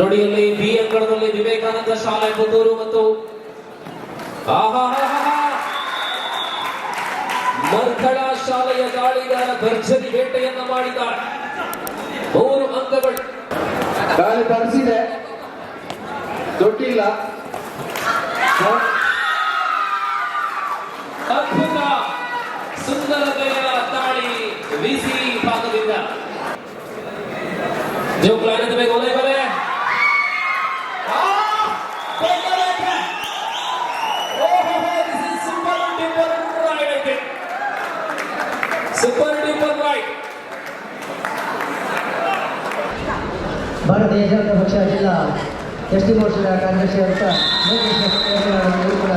ನೋಡಿಯಲ್ಲಿ B ಅಂಕಣದಲ್ಲಿ Vivekananda ಶಾಲೆ ಪುತ್ತೂರು ಮತ್ತು ಮರ್ಕಳ ಶಾಲೆಯ ದಾಳಿಗಾರ ಭರ್ಜರಿ ಬೇಟೆಯನ್ನ ಮಾಡಿದ್ದಾರೆ. 3 ಅಂಕಗಳು. ಗಾಳಿ ತರಿಸಿದೆ, ತೊಟ್ಟಿಲ್ಲ. ಅದ್ಭುತ ಸುಂದರತೆಯ ದಾಳಿ ವಿಸಿ ಭಾಗದಿಂದ. ಜೋಕ್ಲಾನದ ಮೇಲೆ ಒಲೆ ಬಲೆ ಸೂಪರ್ ಡೂಪರ್ ರೈಟ್. ಭಾರತೀಯ ಜನತಾ ಪಕ್ಷ ಜಿಲ್ಲಾ ಎಸ್ಟಿ ಮೋರ್ಚಾದ ಕಾರ್ಯದರ್ಶಿ ಅಂತ ಕೂಡ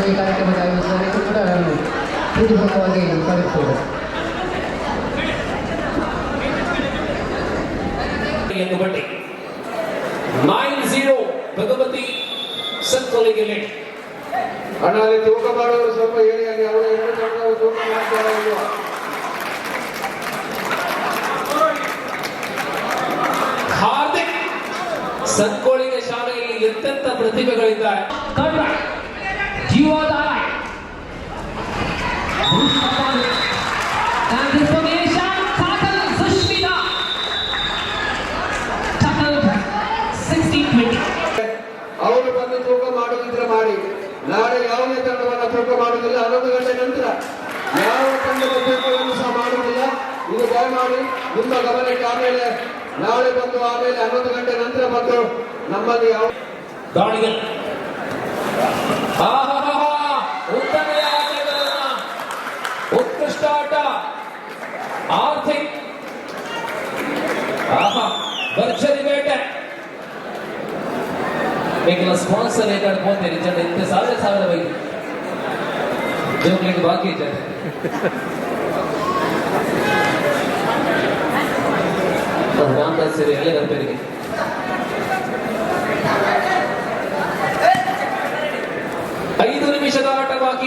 ಈ ಕಾರ್ಯಕ್ರಮದ ಆಯೋಜಿಸಲಿಕ್ಕೆ ಕೂಡ ನಾನು ಪ್ರೀತಿಪೂರ್ವಕವಾಗಿ ಸ್ವಾಗತಿಸಿದೆ. ಬಟ್ಟಿ 9-0 ಭಗವತಿ ಸಂಕೋಲಿಗೆ ಲೇಟ್. ಅಣ್ಣ ಅಲ್ಲಿ ತೂಕ ಮಾಡೋರು ಸ್ವಲ್ಪ ಹೇಳಿ, ಅಲ್ಲಿ ಅವರ ಎರಡು ತಂಡವರು ತೂಕ ಮಾಡ್ತಾರೆ. ಹಾರ್ದಿಕ್ ಸಂಕೋಳಿಗೆ ಶಾಲೆಯಲ್ಲಿ ಎಂತೆಂಥ ಪ್ರತಿಭೆಗಳಿದ್ದಾರೆ. ಅವರು ಬಂದು ತೂಕ ಮಾಡುತ್ತಿದ್ರೆ ಮಾಡಿ, ನಾಳೆ ಯಾವುದೇ ತಂಡವನ್ನ ತೂಕ ಮಾಡುವುದಿಲ್ಲ. 11 ಗಂಟೆ ನಂತರ ಯಾವ ತಂಡದ ತೂಕವನ್ನು ಸಹ ಮಾಡುವುದಿಲ್ಲ. ಇದು ದಯಮಾಡಿ ನಿಮ್ಮ ಗಮನಕ್ಕೆ. ಆಮೇಲೆ ನಾಳೆ ಬಂದು ಆಮೇಲೆ 11 ಗಂಟೆ ನಂತರ ಬಂದು ನಮ್ಮಲ್ಲಿ ಯಾವ ದಾಳಿಗೆ ಉತ್ತಮ ಆಟಗಾರನ ಉತ್ಕೃಷ್ಟ ಆಟ. ಆರ್ಥಿಕ್ ಭರ್ಜರಿ ಬೇಟೆ. ಬೇಕಿಲ್ಲ ಸ್ಪಾನ್ಸರ್ ಹೇಳ್ಕೊಂತೀರಿ ಜನ ಇಂತೆ ಸಾವಿರ ಬೈದು ಜೋಗ್ಲಿಕ್ಕೆ ಬಾಕಿ ಜನ ರಾಮದಾಸ್ ಸೇರಿ ಎಲ್ಲ ಗಂಟೆಗೆ 5 ನಿಮಿಷದ ಆಟ ಬಾಕಿ.